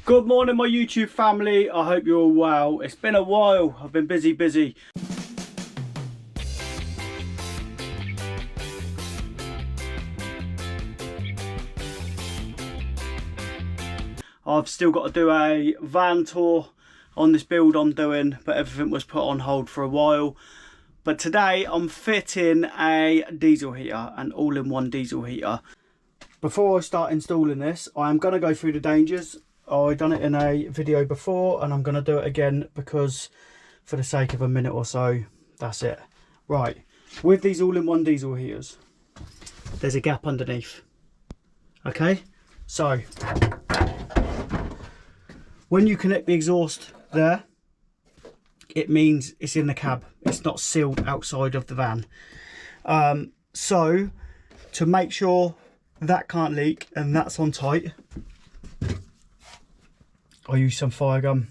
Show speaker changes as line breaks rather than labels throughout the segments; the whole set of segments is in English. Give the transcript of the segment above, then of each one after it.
Good morning, my YouTube family. I hope you're all well. It's been a while. I've been busy. I've still got to do a van tour on this build I'm doing, but everything was put on hold for a while. But today I'm fitting a diesel heater, an all-in-one diesel heater. Before I start installing this, I'm going to go through the dangers. I've done it in a video before and I'm going to do it again because for the sake of a minute or so, that's it. Right, with these all-in-one diesel heaters, there's a gap underneath. Okay, so when you connect the exhaust there, it means it's in the cab. It's not sealed outside of the van. So to make sure that can't leak and that's on tight, I use some fire gum.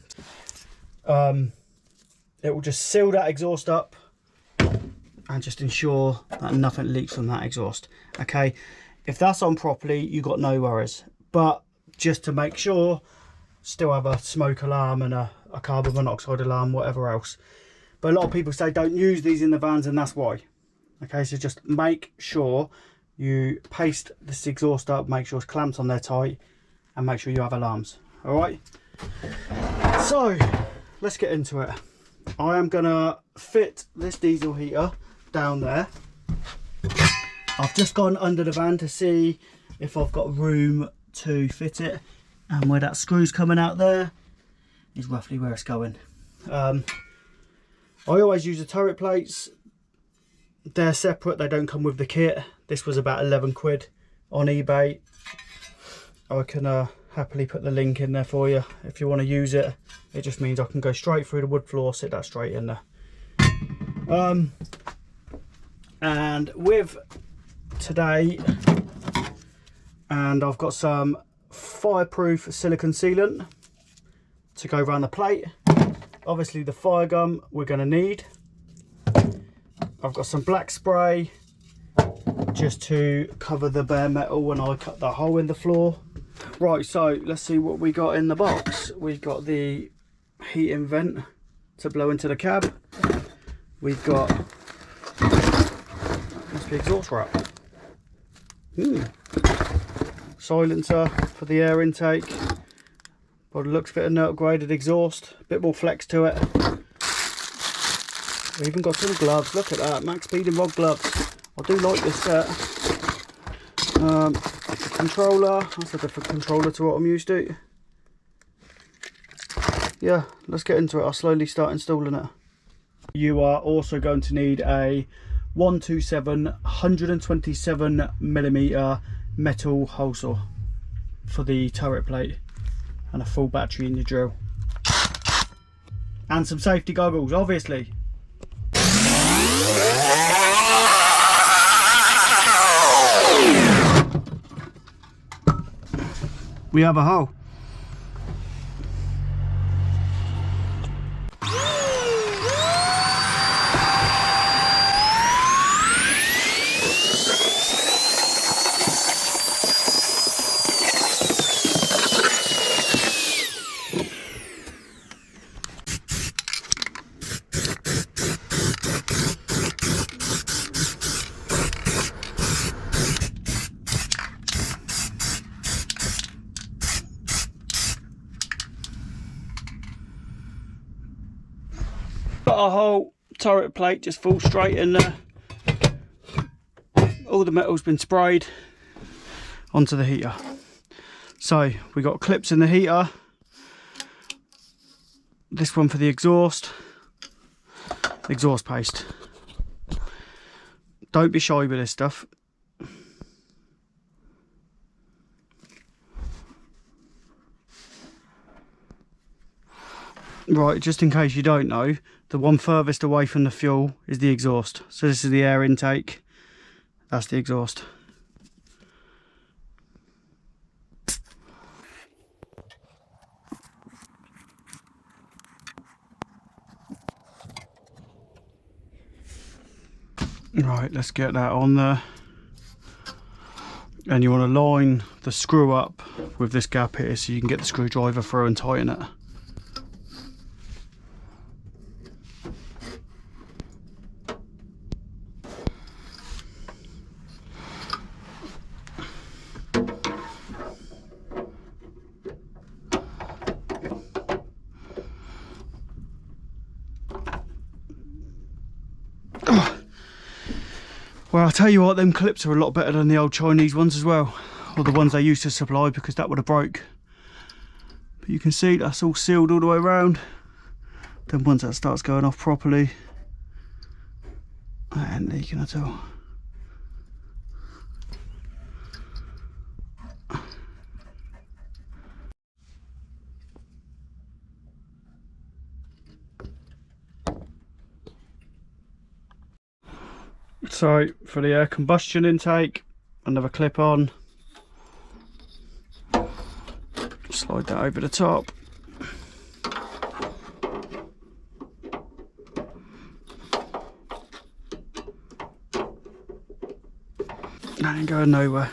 It will just seal that exhaust up and just ensure that nothing leaks from that exhaust. Okay, if that's on properly, you got no worries. But just to make sure, still have a smoke alarm and a carbon monoxide alarm, whatever else. But a lot of people say don't use these in the vans, and that's why. Okay, so just make sure you paste this exhaust up, make sure it's clamped on there tight, and make sure you have alarms. All right, so let's get into it. I am gonna fit this diesel heater down there. I've just gone under the van to see if I've got room to fit it, and where that screw's coming out there is roughly where it's going. I always use the turret plates. They're separate, they don't come with the kit. This was about 11 quid on eBay. I can happily put the link in there for you if you want to use it. It just means I can go straight through the wood floor, sit that straight in there. And with today, and I've got some fireproof silicone sealant to go around the plate. Obviously the fire gum we're going to need. I've got some black spray just to cover the bare metal when I cut that hole in the floor. Right, so let's see what we got in the box. We've got the heating vent to blow into the cab. We've got, must be exhaust wrap. Silencer for the air intake. By the looks of it, an upgraded exhaust, a bit more flex to it. We've even got some gloves. Look at that, Maxpeedingrods gloves. I do like this set. Controller, that's a different controller to what I'm used to. Yeah, let's get into it. I'll slowly start installing it. You are also going to need a 127 127mm metal hole saw for the turret plate, and a full battery in your drill, and some safety goggles, obviously. We have a hole. Got a whole turret plate just full straight in there. All the metal's been sprayed onto the heater. So we got clips in the heater. This one for the exhaust paste. Don't be shy with this stuff. Right, just in case you don't know, the one furthest away from the fuel is the exhaust. So this is the air intake, that's the exhaust. Right, let's get that on there. And you want to line the screw up with this gap here so you can get the screwdriver through and tighten it. Well, I'll tell you what, them clips are a lot better than the old Chinese ones as well, or the ones they used to supply, because that would have broke. But you can see that's all sealed all the way around. Then once that starts going off properly, that ain't leaking at all. So for the air combustion intake, another clip on, slide that over the top. That ain't going nowhere.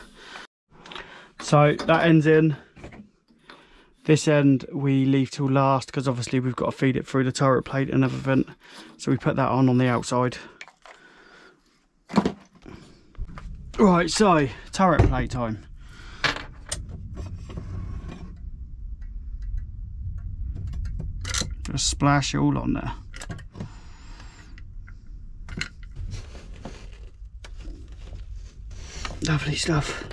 So that ends in. This end we leave till last because obviously we've got to feed it through the turret plate and everything. So we put that on the outside. Right, so turret plate time. Just splash it all on there. Lovely stuff.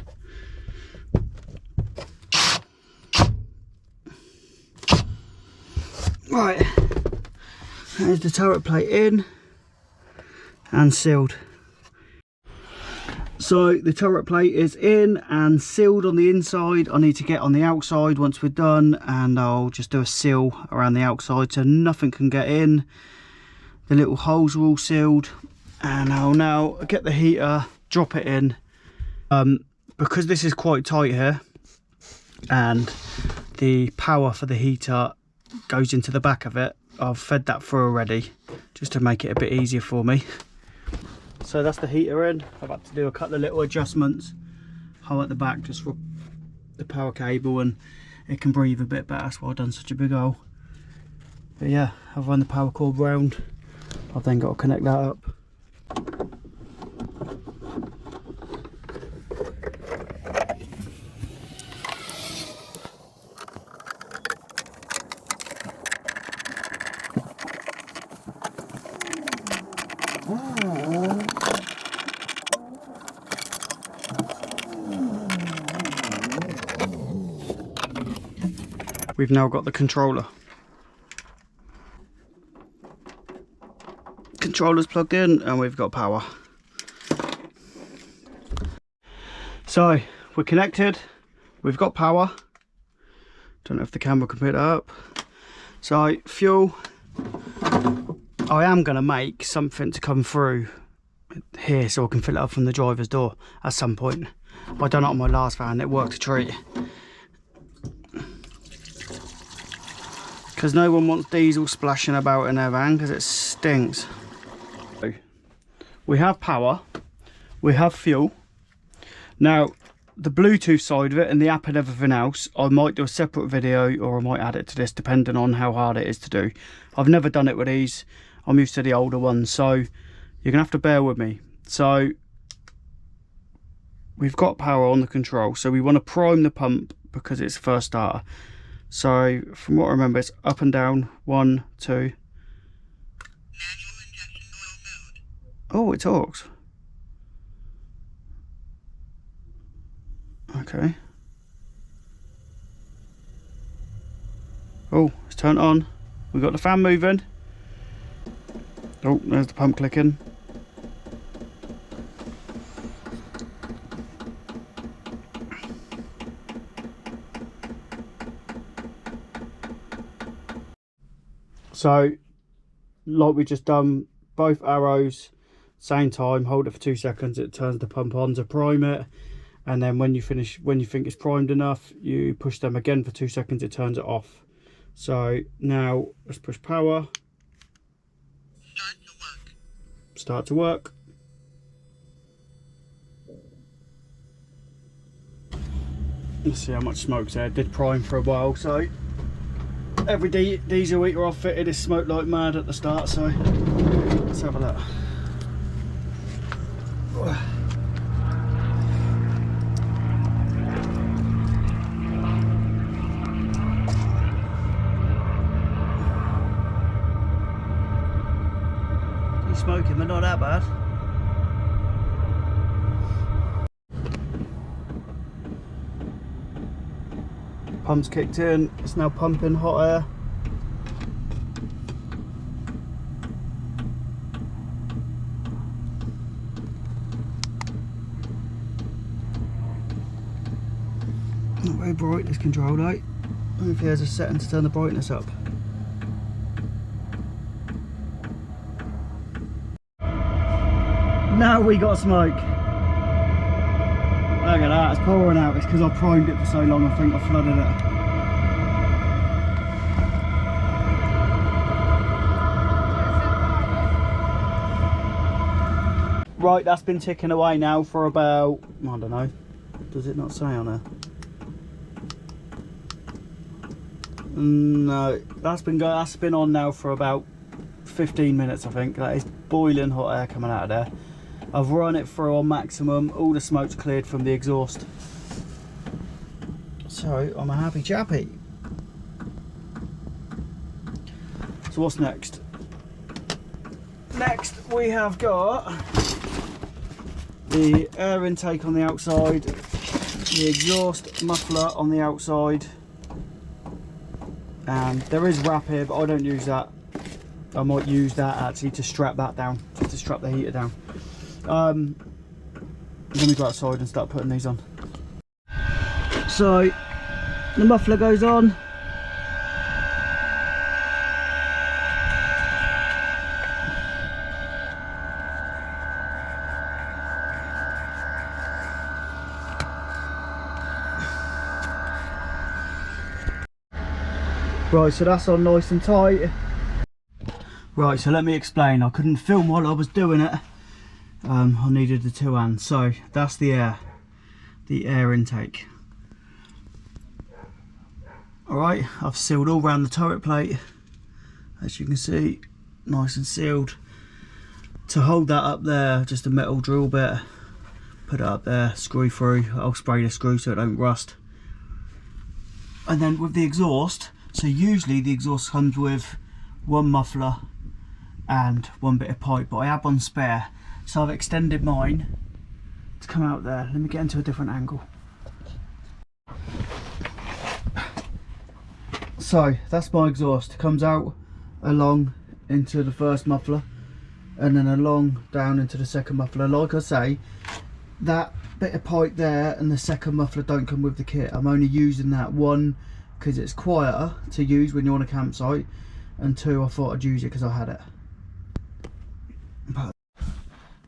Right, there's the turret plate in and sealed. So the turret plate is in and sealed on the inside. I need to get on the outside once we're done, and I'll just do a seal around the outside so nothing can get in. The little holes are all sealed, and I'll now get the heater, drop it in. Because this is quite tight here and the power for the heater goes into the back of it, I've fed that through already just to make it a bit easier for me. So that's the heater in. I've had to do a couple of little adjustments. Hole at the back just for the power cable, and it can breathe a bit better. That's why I've done such a big hole. But yeah, I've run the power cord round. I've then got to connect that up. We've now got the controller. Controller's plugged in and we've got power. So we're connected, we've got power. Don't know if the camera can pick that up. So fuel, I am going to make something to come through here so I can fill it up from the driver's door at some point. I done it on my last van, it worked a treat. Because no one wants diesel splashing about in their van because it stinks. We have power, we have fuel. Now the Bluetooth side of it and the app and everything else, I might do a separate video or I might add it to this depending on how hard it is to do. I've never done it with these, I'm used to the older ones, so you're gonna have to bear with me. So we've got power on the control, so we want to prime the pump because it's first starter. So from what I remember, it's up and down, 1, 2. Manual injection oil mode. Oh, it talks. Okay. Oh, it's turned on. We've got the fan moving. Oh, there's the pump clicking. So, like we just done, both arrows, same time, hold it for 2 seconds, it turns the pump on to prime it. And then when you finish, when you think it's primed enough, you push them again for 2 seconds, it turns it off. So now let's push power. Start to work. Start to work. Let's see how much smoke's there. It did prime for a while, so every diesel heater I've fitted is smoked like mad at the start, so let's have a look. He's smoking, but not that bad. Pump's kicked in, it's now pumping hot air. Not very bright, this control light. Hopefully there's a setting to turn the brightness up. Now we got smoke. Look at that, it's pouring out. It's because I primed it for so long, I think I flooded it. Right, that's been ticking away now for about, I don't know, does it not say on there? No, that's been on now for about 15 minutes, I think. That is boiling hot air coming out of there. I've run it through on maximum, all the smoke's cleared from the exhaust. So I'm a happy chappy. So what's next? Next we have got the air intake on the outside, the exhaust muffler on the outside, and there is wrap here, but I don't use that. I might use that actually to strap that down, to strap the heater down. Let me go outside and start putting these on. So the muffler goes on. Right, so that's on nice and tight. Right, so let me explain. I couldn't film while I was doing it. I needed the two hands. So that's the air intake. Alright, I've sealed all around the turret plate, as you can see, nice and sealed. To hold that up there, just a metal drill bit, put it up there, screw through. I'll spray the screw so it don't rust. And then with the exhaust, so usually the exhaust comes with one muffler and one bit of pipe, but I have one spare, so I've extended mine to come out there. Let me get into a different angle. So that's my exhaust. It comes out along into the first muffler and then along down into the second muffler. Like I say, that bit of pipe there and the second muffler don't come with the kit. I'm only using that, one because it's quieter to use when you're on a campsite, and two, I thought I'd use it because I had it.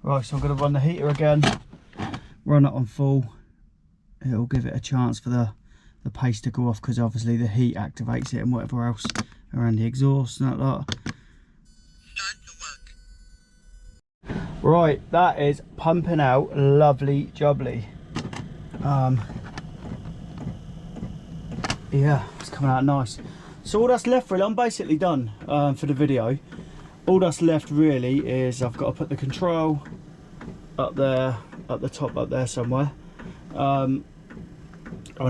Right, so I'm going to run the heater again, run it on full. It'll give it a chance for the paste to go off, because obviously the heat activates it and whatever else around the exhaust and that lot. Right, that is pumping out lovely jubbly. Yeah, it's coming out nice. So all that's left really, I'm basically done for the video. All that's left really is I've got to put the control up there, at the top up there somewhere. I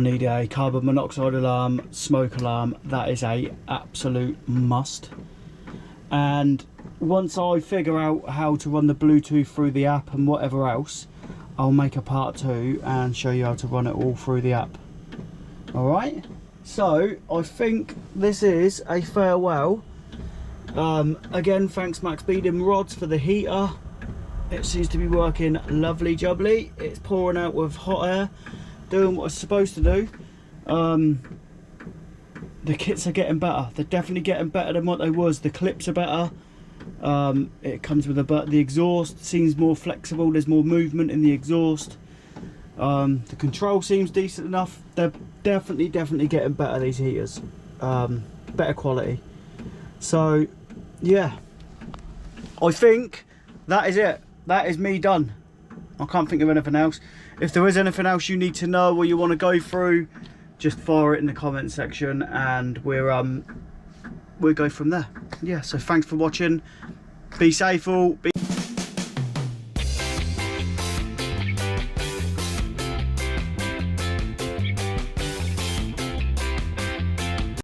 need a carbon monoxide alarm, smoke alarm. That is a absolute must. And once I figure out how to run the Bluetooth through the app and whatever else, I'll make a part 2 and show you how to run it all through the app. Alright, so I think this is a farewell. Again, thanks Maxpeedingrods for the heater. It seems to be working lovely jubbly. It's pouring out with hot air, doing what it's supposed to do. The kits are getting better. They're definitely getting better than what they was. The clips are better. It comes with the exhaust seems more flexible. There's more movement in the exhaust. The control seems decent enough. They're definitely getting better, these heaters. Better quality. So yeah, I think that is it. That is me done. I can't think of anything else. If there is anything else you need to know or you want to go through, just fire it in the comment section, and we'll go from there. Yeah, so thanks for watching. Be safe all.